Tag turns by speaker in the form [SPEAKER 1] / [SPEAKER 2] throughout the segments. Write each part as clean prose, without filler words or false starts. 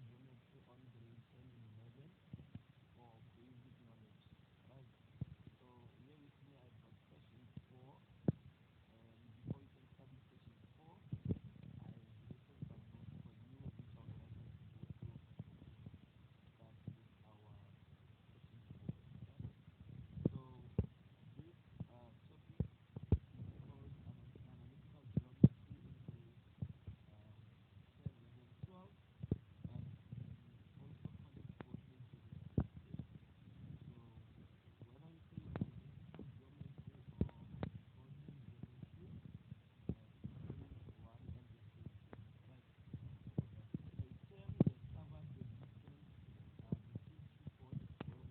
[SPEAKER 1] geometry on grade 10 and 11 for basic knowledge. Right. So here with me I've got question 4. And before you can start with question 4, I've written some notes for you which I would like us to go through to start with our question 4. Right. So this topic is called analytical geometry in grade 10, 11, 12. And we also call it Gaussian geometry. Okay? So whether you say analytical geometry or Gaussian geometry, it means one and the same thing. Right? It's a term that covers the distance between 2 points where we use our distance formula to cover 3 points of a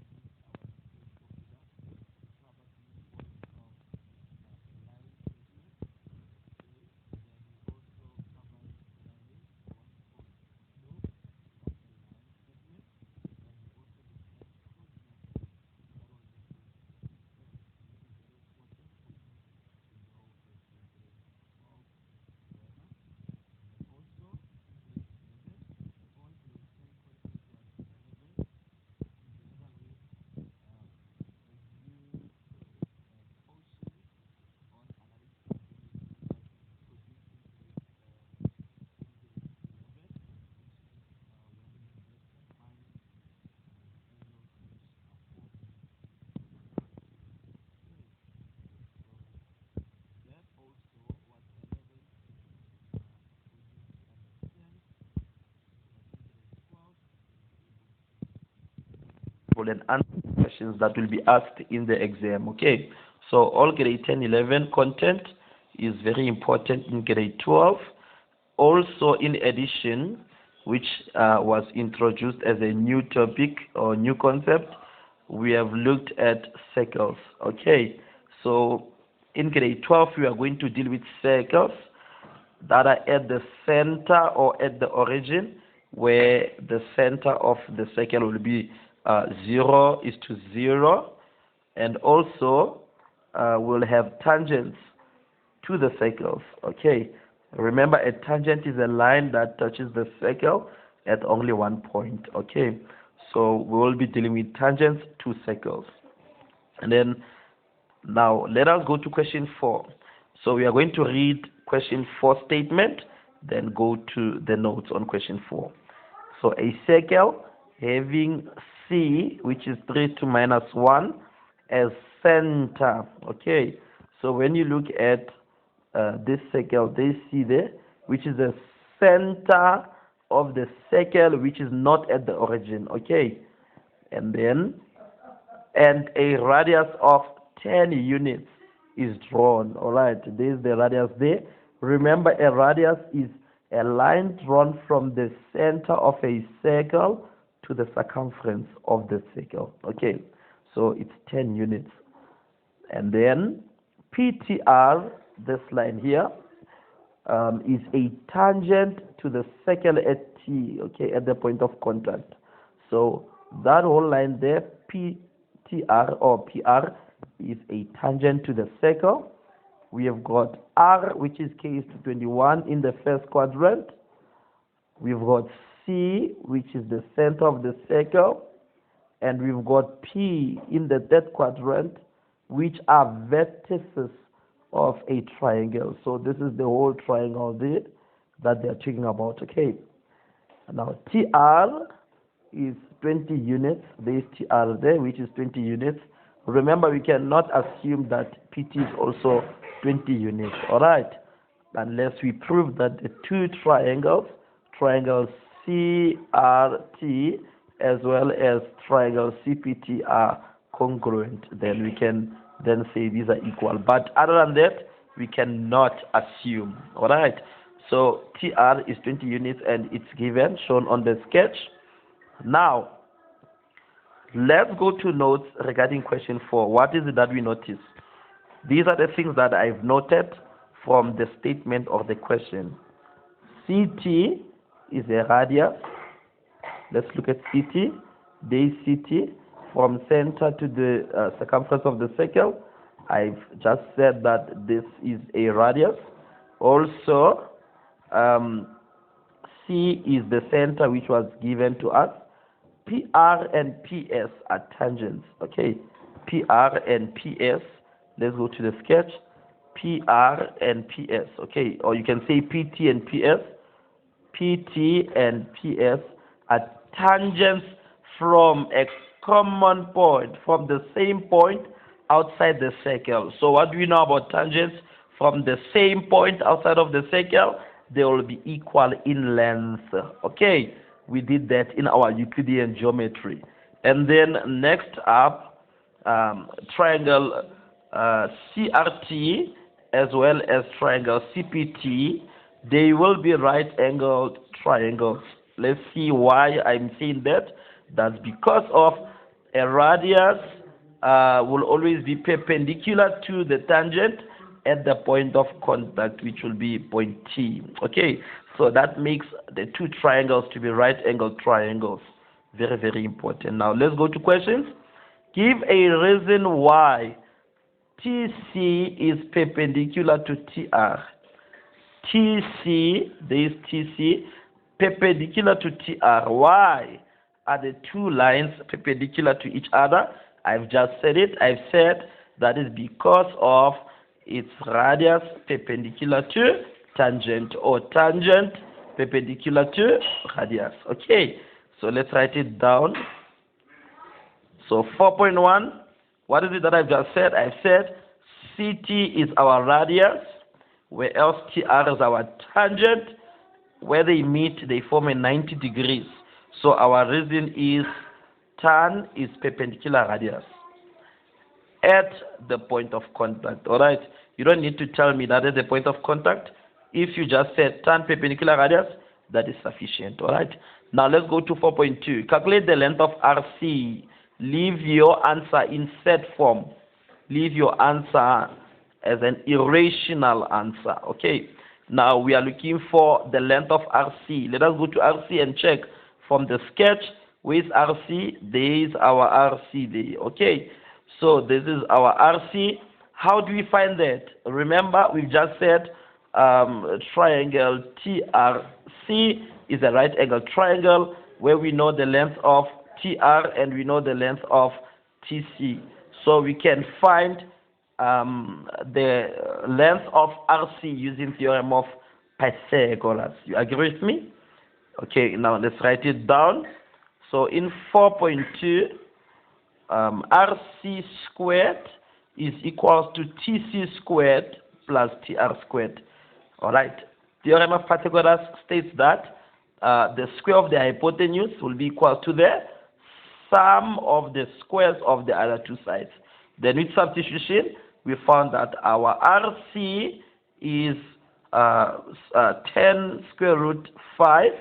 [SPEAKER 1] line segment. Okay? Then we also cover the length or what we call slope of a line segment, and we also look at coordinates. That was the grade 11. This is very important for you to know this in grade 12 grammar. And then also in grade 11, all grade 10 content was relevant together with a new portion on analytical geometry that we introduced in grade 11, which is when we get defined angles which are formed. Okay, so that also was relevant for you to understand so that in grade 12 you'll be able to and answer questions that will be asked in the exam. Okay, so all grade 10, 11 content is very important in grade 12. Also, in addition, which was introduced as a new topic or new concept, we have looked at circles. Okay, so in grade 12 we are going to deal with circles that are at the center or at the origin, where the center of the circle will be 0 is to 0, and also we'll have tangents to the circles. Okay, remember, a tangent is a line that touches the circle at only one point. Okay, so we will be dealing with tangents to circles. And then now let us go to question 4. So we are going to read question 4 statement, then go to the notes on question 4. So a circle having C, which is 3 to minus 1, as center. Okay, so when you look at this circle, they see there, which is the center of the circle, which is not at the origin. Okay, and then a radius of 10 units is drawn. All right, there is the radius there. Remember, a radius is a line drawn from the center of a circle to the circumference of the circle. Okay, so it's 10 units. And then PTR, this line here, is a tangent to the circle at T, okay, at the point of contact. So that whole line there, PTR or PR, is a tangent to the circle. We have got R, which is K is to 21 in the first quadrant. We've got C, which is the center of the circle. And we've got P in the third quadrant, which are vertices of a triangle. So this is the whole triangle there that they're talking about. Okay. Now TR is 20 units. There is TR there, which is 20 units. Remember, we cannot assume that PT is also 20 units. All right, unless we prove that the two triangles, triangle CRT as well as triangle CPT, are congruent, then we can then say these are equal. But other than that, we cannot assume. All right, so TR is 20 units and it's given, shown on the sketch. Now let's go to notes regarding question 4. What is it that we notice? These are the things that I've noted from the statement of the question. CT is a radius. Let's look at CT. There is CT from center to the circumference of the circle. I've just said that this is a radius. Also,
[SPEAKER 2] C is the center which was given to us. PR and PS are tangents. Okay, PR and PS. Let's go to the sketch. PR and PS. Okay, or you can say PT and PS. PT and PS are tangents from a common point, from the same point outside the circle. So what do we know about tangents? From the same point outside of the circle, they will be equal in length. Okay, we did that in our Euclidean geometry. And then next up, triangle CRT as well as triangle CPT, they will be right-angled triangles. Let's see why I'm saying that. That's because of a radius will always be perpendicular to the tangent at the point of contact, which will be point T. Okay, so that makes the two triangles to be right-angled triangles. Very, very important. Now let's go to questions. Give a reason why TC is perpendicular to TR. TC, there is TC, perpendicular to TR. Why are the two lines perpendicular to each other? I've just said it. I've said that is because of its radius perpendicular to tangent, or tangent perpendicular to radius. Okay, so let's write it down. So 4.1, what is it that I've just said? I've said CT is our radius, where else TR is our tangent. Where they meet, they form a 90 degrees. So our reason is tan is perpendicular radius at the point of contact. All right, you don't need to tell me that at the point of contact. If you just said tan perpendicular radius, that is sufficient. All right, now let's go to 4.2. Calculate the length of RC. Leave your answer in set form. Leave your answer as an irrational answer. Okay, now we are looking for the length of RC. Let us go to RC and check from the sketch. Where is RC? There is our RC there. Okay, so this is our RC. How do we find that? Remember, we've just said triangle TRC is a right angle triangle where we know the length of TR and we know the length of TC. So we can find the length of RC using theorem of Pythagoras. You agree with me? Okay, now let's write it down. So in 4.2, RC squared is equals to TC squared plus TR squared. All right. Theorem of Pythagoras states that the square of the hypotenuse will be equal to the sum of the squares of the other two sides. Then with substitution, we found that our RC is 10 square root 5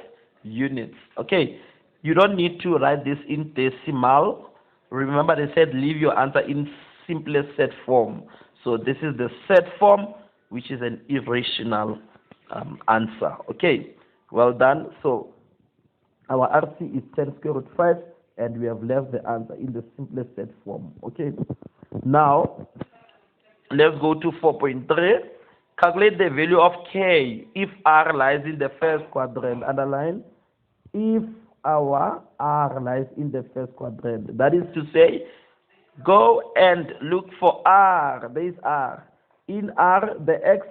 [SPEAKER 2] units. Okay, you don't need to write this in decimal. Remember, they said leave your answer in simplest set form. So this is the set form, which is an irrational answer. Okay, well done. So our RC is 10 square root 5, and we have left the answer in the simplest set form. Okay, now let's go to 4.3. Calculate the value of K if R lies in the first quadrant. Underline, if our R lies in the first quadrant. That is to say, go and look for R. There is R. In R, the X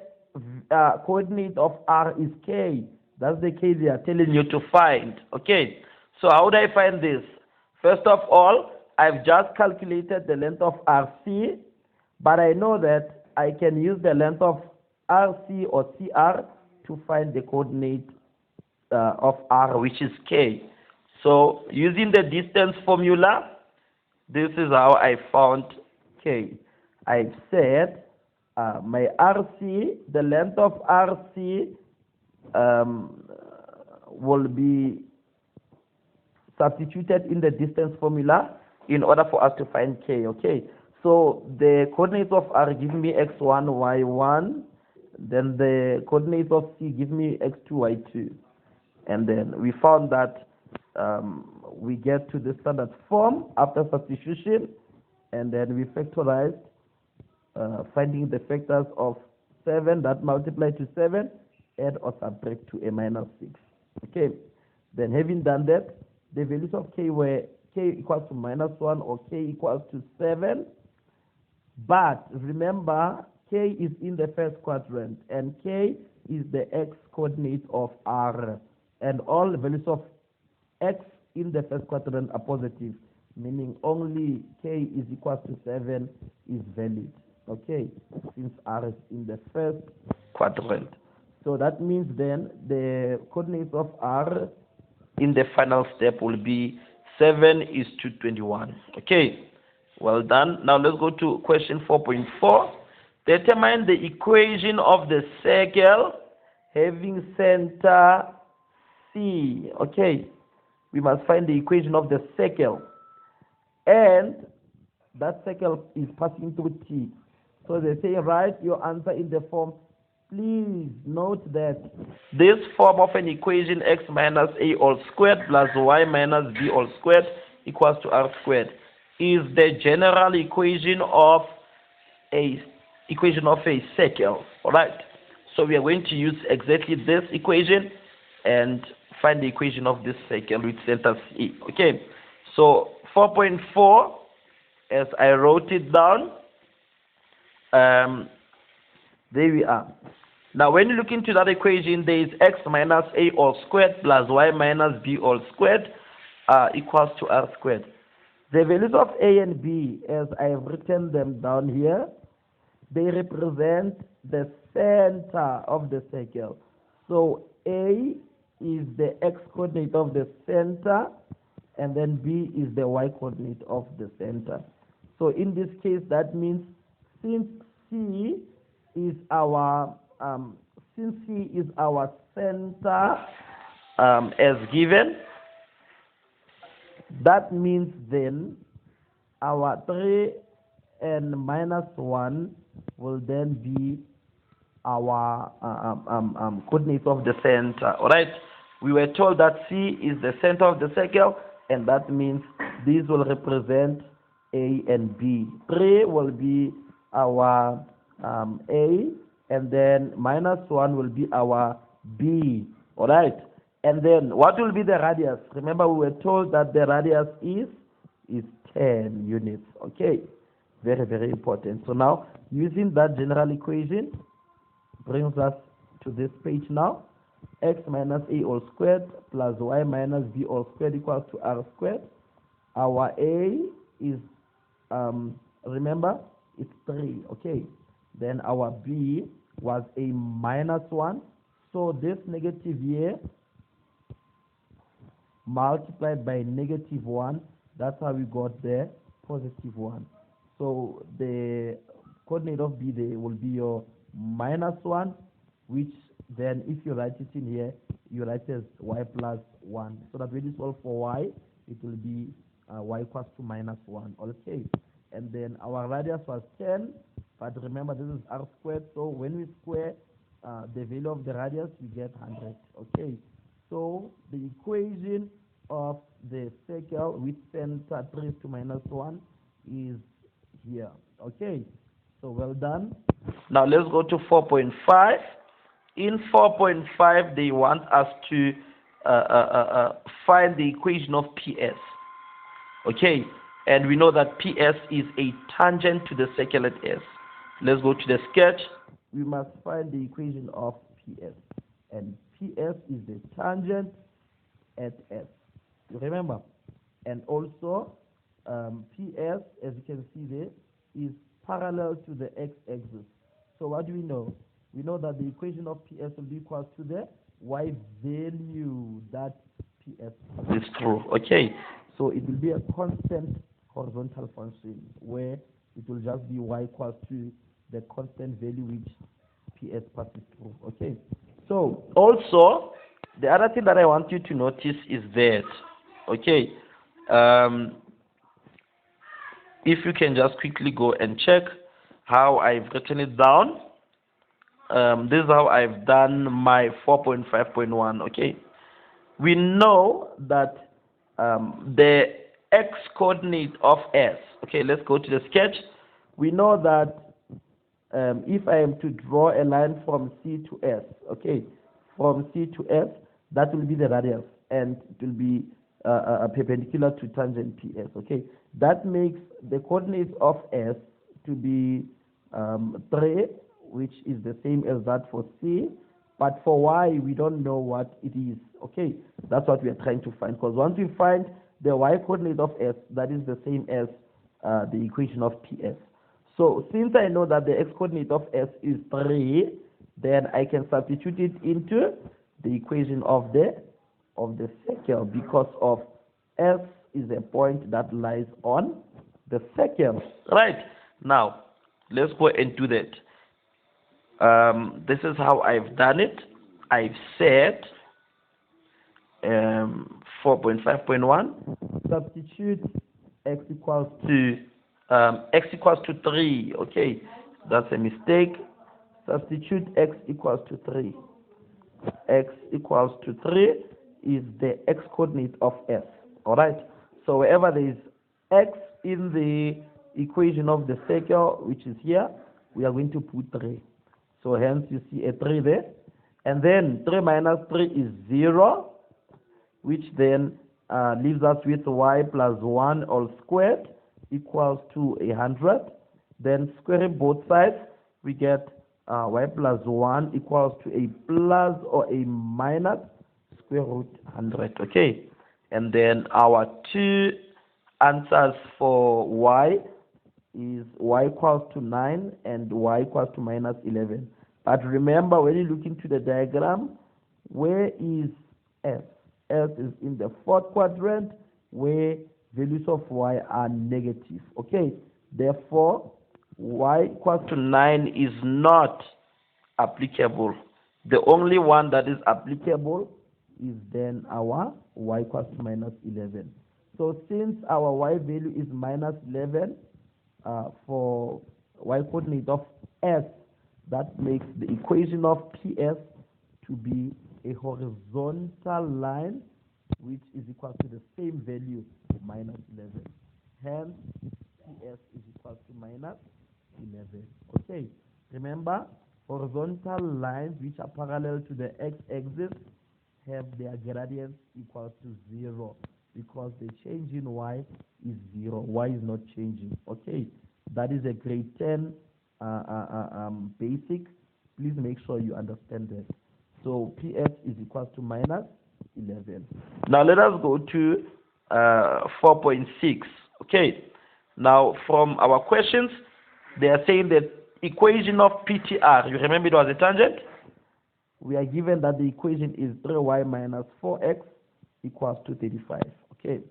[SPEAKER 2] coordinate of R is K. That's the K they are telling you to find. Okay, so how do I find this? First of all, I've just calculated the length of RC, but I know that I can use the length of RC or CR to find the coordinate of R, which is K. So using the distance formula, this is how I found K. I've said my RC, the length of RC will be substituted in the distance formula in order for us to find K. Okay, so the coordinates of R give me x1, y1, then the coordinates of C give me x2, y2, and then we found that we get to the standard form after substitution, and then we factorized, finding the factors of 7 that multiply to 7, add or subtract to a minus 6. Okay. Okay, then having done that, the values of k were k equals to -1 or k equals to 7. But remember, k is in the first quadrant, and k is the x-coordinate of R. And all the values of x in the first quadrant are positive, meaning only k is equal to 7 is valid. Okay, since R is in the first quadrant. So that means then the coordinates of R in the final step will be 7:21. Okay, well done. Now let's go to question 4.4. Determine the equation of the circle having center C. Okay, we must find the equation of the circle, and that circle is passing through T. So they say write your answer in the form. Please note that this form of an equation, x minus a all squared plus y minus b all squared equals to r squared, is the general equation of a circle. All right. So we are going to use exactly this equation and find the equation of this circle with center C. Okay. So 4.4, as I wrote it down, there we are. Now, when you look into that equation, there is x minus a all squared plus y minus b all squared equals to r squared. The values of a and b, as I have written them down here, they represent the center of the circle. So a is the x-coordinate of the center, and then b is the y-coordinate of the center. So in this case, that means since C is our center as given, that means then our 3 and -1 will then be our coordinates of the center. All right, we were told that C is the center of the circle, and that means these will represent A and B. 3 will be our A, and then -1 will be our B. All right, and then what will be the radius? Remember, we were told that the radius is 10 units. Okay, very, very important. So now, using that general equation brings us to this page now. X minus a all squared plus y minus b all squared equals to r squared. Our A is, remember, it's 3. Okay, then our B was a -1. So this negative here multiplied by -1, that's how we got the +1. So the coordinate of B there will be your -1, which then if you write it in here, you write as y plus 1. So that when you solve for y, it will be y equals to -1. Okay, and then our radius was 10, but remember this is r squared, so when we square the value of the radius, we get 100. Okay, so the equation of the circle with center 3 to -1 is here. Okay, so well done. Now let's go to 4.5. In 4.5, they want us to find the equation of PS. Okay, and we know that PS is a tangent to the circle at S. Let's go to the sketch. We must find the equation of PS, and PS is the tangent at S. You remember? And also, PS, as you can see there, is parallel to the x-axis. So what do we know? We know that the equation of PS will be equal to the y value that PS is true. Okay, so it will be a constant horizontal function where it will just be y equals to the constant value which PS passes through. Okay, so also the other thing that I want you to notice is that, okay, if you can just quickly go and check how I've written it down. This is how I've done my 4.5.1. Okay, we know that the x-coordinate of S. Okay, let's go to the sketch. We know that if I am to draw a line from C to S, okay, from C to S, that will be the radius, and it will be perpendicular to tangent PS. Okay, that makes the coordinates of S to be 3, which is the same as that for C, but for Y we don't know what it is. Okay, that's what we are trying to find, because once we find the Y coordinate of S, that is the same as the equation of PS. So since I know that the X coordinate of S is 3, then I can substitute it into the equation of the circle, because of S is a point that lies on the circle. Right, now let's go and do that. This is how I've done it. I've said 4.5.1, substitute x equals to 3. Okay, that's a mistake. Substitute x equals to 3. X equals to 3 is the x coordinate of S. Alright, so wherever there is x in the equation of the circle, which is here, we are going to put 3. So hence you see a 3 there. And then 3 minus 3 is 0, which then leaves us with y plus 1 all squared equals to 100. Then squaring both sides, we get y plus 1 equals to a plus or a minus square root 100. Okay, and then our two answers for y is y equals to 9 and y equals to minus 11. But remember, when you look into the diagram, where is S? S is in the fourth quadrant, where values of y are negative. Okay, therefore y equals to 9 is not applicable. The only one that is applicable is then our y equals to minus 11. So since our y value is minus 11 for y coordinate of S, that makes the equation of PS to be a horizontal line which is equal to the same value, minus 11. Hence, PS is equal to minus 11. Okay, remember, horizontal lines which are parallel to the x-axis have their gradients equal to 0, because the change in y is 0. Y is not changing. Okay, that is a grade 10 basic. Please make sure you understand that. So PS is equal to minus 11. Now let us go to 4.6. Okay, now from our questions, they are saying that equation of PTR, you remember it was a tangent? We are given that the equation is 3y minus 4x equals to 35. Okay,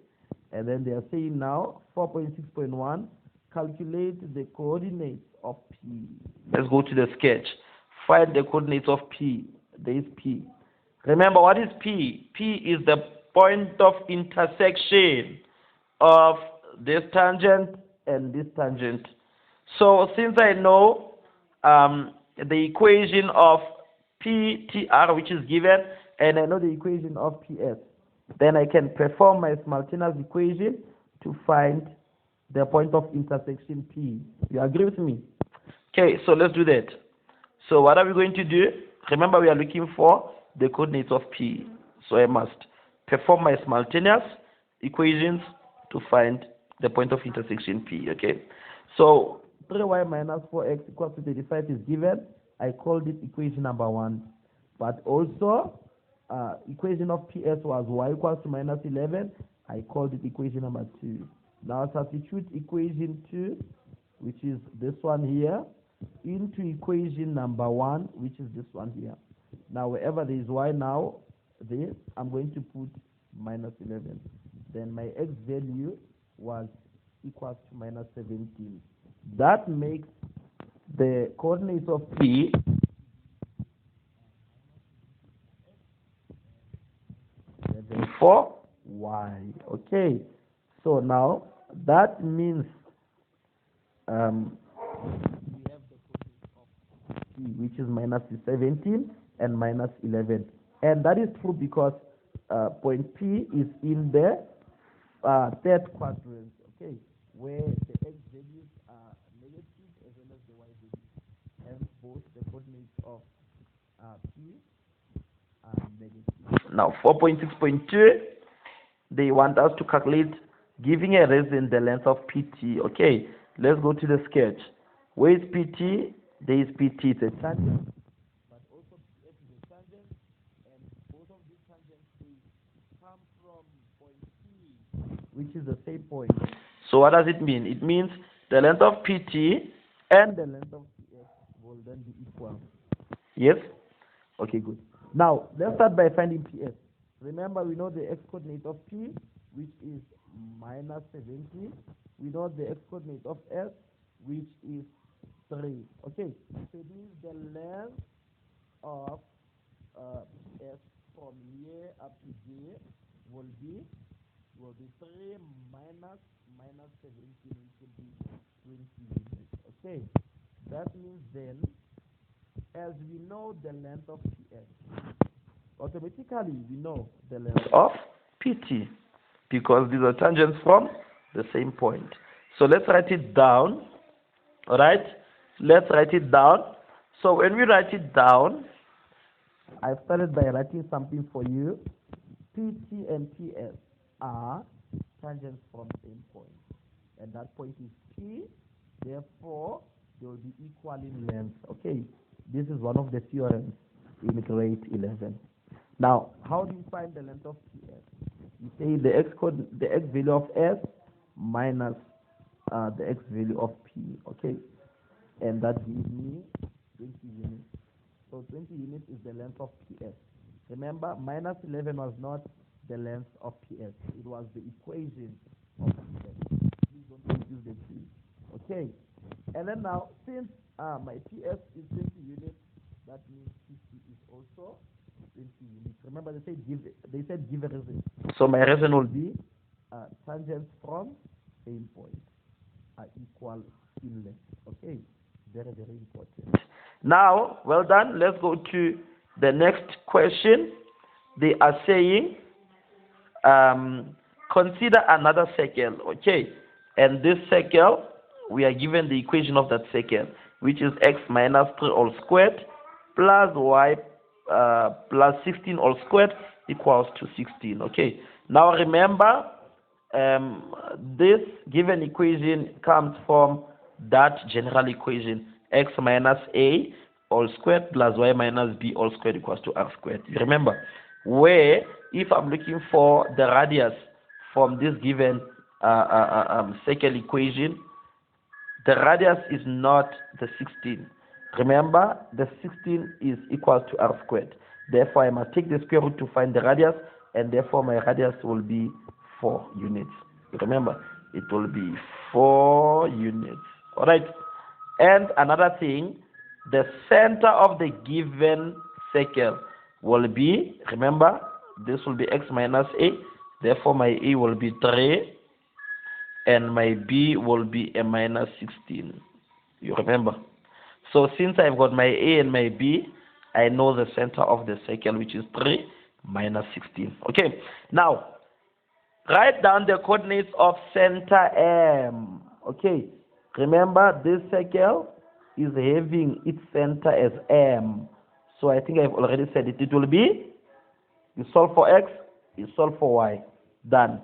[SPEAKER 2] and then they are saying now 4.6.1, calculate the coordinates of P. Let's go to the sketch. Find the coordinates of P. There is P. Remember, what is P? P is the point of intersection of this tangent and this tangent. So since I know the equation of PTR, which is given, and I know the equation of PS, then I can perform my simultaneous equation to find the point of intersection P. You agree with me? Okay, so let's do that. So what are we going to do? Remember, we are looking for the coordinates of P. So I must perform my simultaneous equations to find the point of intersection P. Okay, so 3y minus 4x equals to 35 is given. I call this equation number 1. But also, equation of PS was y equals to minus 11. I called it equation number 2. Now substitute equation 2, which is this one here, into equation number 1, which is this one here. Now wherever there is y now, this, I'm going to put minus 11. Then my x value was equals to minus 17. That makes the coordinates of P for y. Okay, so now that means we have the coordinates of P, which is minus 17 and minus 11, and that is true because point P is in the third quadrant. Okay, where the x values are negative as well as the y values. Hence, both the coordinates of P negative. Now 4.6.2, they want us to calculate giving a resin the length of PT. Okay, let's go to the sketch. Where is PT? There is PT, it's a tangent, but also PS is a tangent, and both of these tangents come from point P, which is the same point. So what does it mean? It means the length of PT and the length of PS will then be equal. Yes? Okay, good. Now, let's start by finding PS. Remember, we know the x-coordinate of P, which is minus 70. We know the x-coordinate of S, which is 3. Okay, so it means the length of PS from here up to here will be 3 minus 17, which will be 20 units. Okay, that means then, as we know the length of PS, automatically we know the length of PT, because these are tangents from the same point. So let's write it down. All right, let's write it down. So when we write it down, I started by writing something for you. PT and PS are tangents from the same point, and that point is P. Therefore, they will be equal in length. Okay, this is one of the theorems in grade 11. Now, how do you find the length of PS? You say the x value of S minus the x value of P. Okay, and that gives me 20 units. So 20 units is the length of PS. Remember, minus 11 was not the length of PS. It was the equation of PS. Please don't confuse the two. Okay, and then now, since my PS is 20 units, that means PT is also 20 units. Remember, they said give a reason. So my reason will be tangents from same point are equal in length. Okay, very, very important. Now, well done. Let's go to the next question. They are saying, consider another circle. Okay, and this circle, we are given the equation of that circle, which is x minus 3 all squared plus y plus 16 all squared equals to 16. Okay, now remember, this given equation comes from that general equation, x minus a all squared plus y minus b all squared equals to r squared. You remember, where if I'm looking for the radius from this given circle equation, the radius is not the 16. Remember, the 16 is equal to r squared. Therefore, I must take the square root to find the radius, and therefore my radius will be 4 units. Remember, it will be 4 units. All right. And another thing, the center of the given circle will be, remember, this will be x minus a. Therefore, my a will be 3, and my b will be a minus 16. You remember? So since I've got my a and my b, I know the center of the circle, which is 3 minus 16. Okay, now write down the coordinates of center M. Okay, remember this circle is having its center as M. So I think I've already said it. It will be, you solve for x, you solve for y. Done.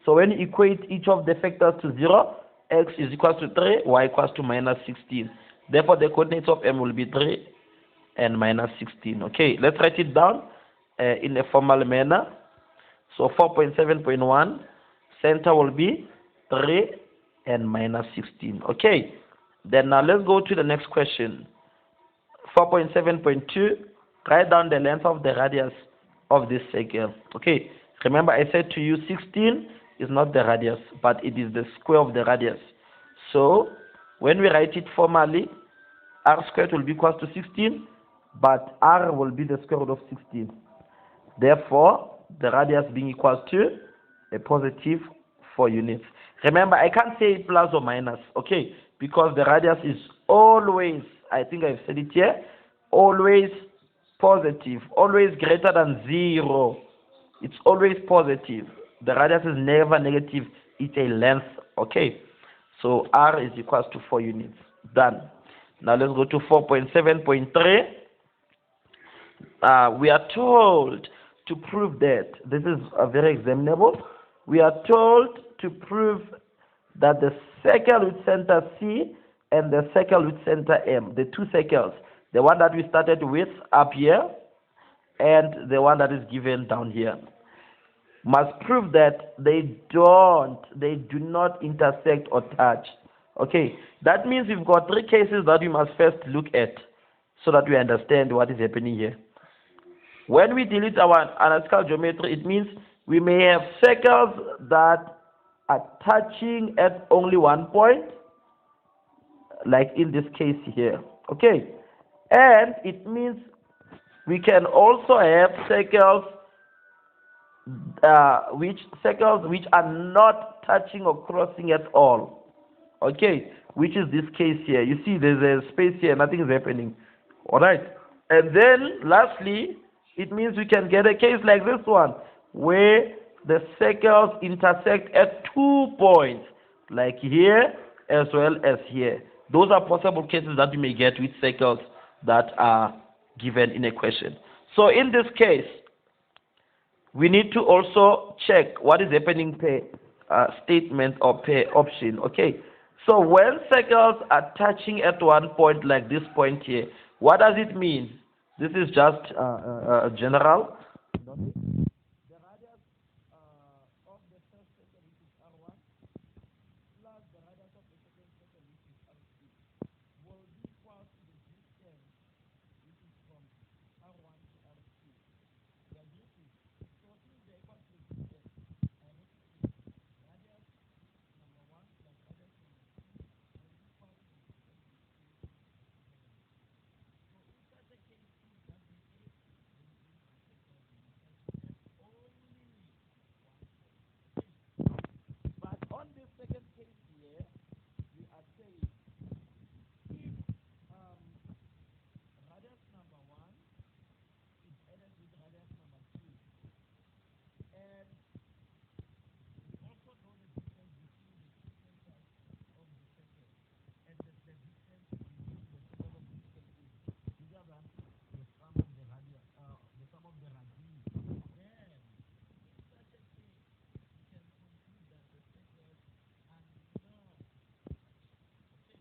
[SPEAKER 2] So when you equate each of the factors to 0, x is equal to 3, y equals to minus 16. Therefore, the coordinates of M will be 3 and minus 16. Okay, let's write it down in a formal manner. So 4.7.1, center will be 3 and minus 16. Okay, then now let's go to the next question. 4.7.2, write down the length of the radius of this circle. Okay, remember I said to you 16 is not the radius, but it is the square of the radius. So when we write it formally, r squared will be equal to 16, but r will be the square root of 16. Therefore, the radius being equal to a positive 4 units. Remember, I can't say plus or minus, okay, because the radius is always, I think I've said it here, always positive, always greater than 0. It's always positive. The radius is never negative. It's a length, okay. So r is equal to 4 units. Done. Now let's go to 4.7.3. we are told to prove that this is very examinable. We are told to prove that the circle with center C and the circle with center M, the two circles, the one that we started with up here and the one that is given down here, must prove that they do not intersect or touch. Okay, that means we've got three cases that we must first look at so that we understand what is happening here. When we deal with our analytical geometry, it means we may have circles that are touching at only one point, like in this case here. Okay, and it means we can also have circles which are not touching or crossing at all. Okay, which is this case here. You see there's a space here, nothing is happening. Alright, and then lastly, it means we can get a case like this one where the circles intersect at 2 points, like here as well as here. Those are possible cases that you may get with circles that are given in a question. So in this case, we need to also check what is happening per statement or per option. Okay, so when circles are touching at one point, like this point here, what does it mean? This is just general. The radius of the first circle, which is R1, plus the radius of the second circle, which is R2, will be equal to the distance, which is from R1 to R2. We are doing this. So since they are equal to the distance, I wrote it here. Radius number 1 plus radius number 2 will be equal to the distance between. So in such a case, if that is the case, then we must take out the intersect at only 1 point. Okay? But on this second case here, we are saying if radius number 1 is added with radius number 2, and we also know the distance between the two centers of the circle, and the distance between the centers of the circle is bigger than the sum of the radius, the sum of the radii. Then, in such a case, we can conclude that the circles are not. Okay,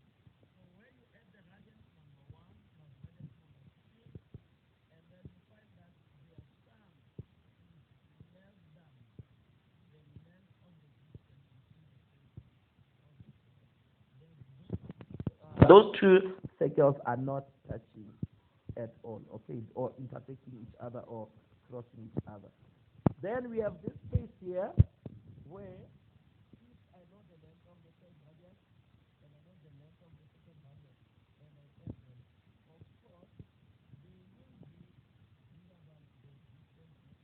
[SPEAKER 2] so when you add the radius number 1 plus radius number 2, and then you find that their sum is less than the length of the distance between the centers of the circle, then those two circles are not touching at all, okay, or intersecting each other or crossing each other. Then we have this case here where if I know the length of the first radius and I know the length of the second radius and I add them, of course, they will be bigger than the distance between the circles. They will be.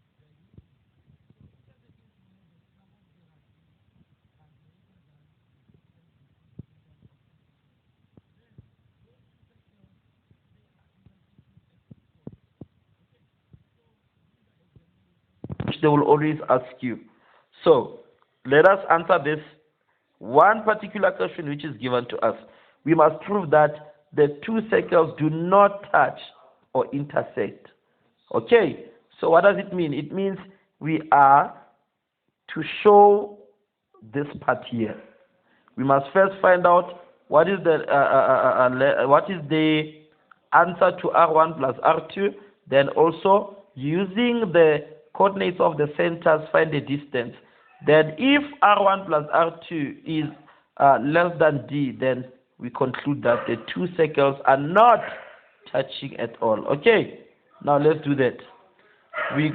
[SPEAKER 2] So in such a case, we know the sum of the radii are greater than the distance between the centers of the circle. Then those two circles, they are intersecting at 2 points. Okay, so these are examinations which they will always ask you. So let us answer this one particular question which is given to us. We must prove that the two circles do not touch or intersect. Okay, so what does it mean? It means we are to show this part here. We must first find out what is the answer to R1 plus R2. Then also using the coordinates of the centers, find the distance. Then if R1 plus R2 is less than D, then we conclude that the two circles are not touching at all. Okay, now let's do that. We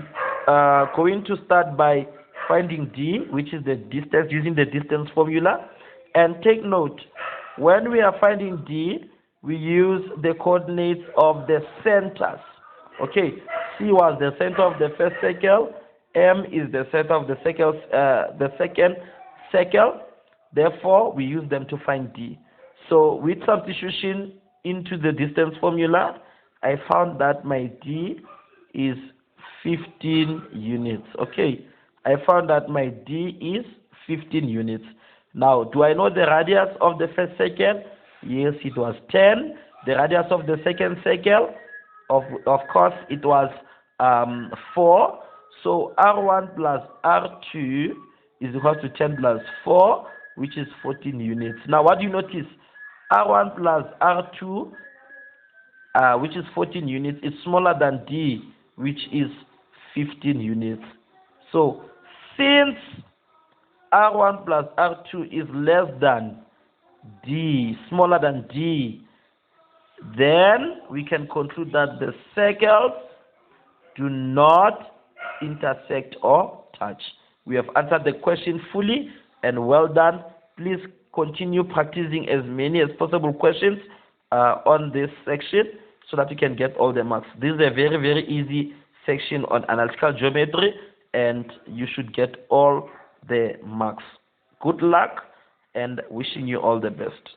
[SPEAKER 2] are going to start by finding D, which is the distance, using the distance formula. And take note, when we are finding D, we use the coordinates of the centers. Okay, C was the center of the first circle, M is the center of the second circle. Therefore, we use them to find D. So with substitution into the distance formula, I found that my D is 15 units. Okay, I found that my D is 15 units. Now, do I know the radius of the first circle? Yes, it was 10. The radius of the second circle, of course, it was 4. So R1 plus R2 is equal to 10 plus 4, which is 14 units. Now, what do you notice? R1 plus R2, which is 14 units, is smaller than D, which is 15 units. So, since R1 plus R2 is less than D, smaller than D, then we can conclude that the circles do not intersect or touch. We have answered the question fully and well done. Please continue practicing as many as possible questions on this section so that you can get all the marks. This is a very, very easy section on analytical geometry and you should get all the marks. Good luck and wishing you all the best.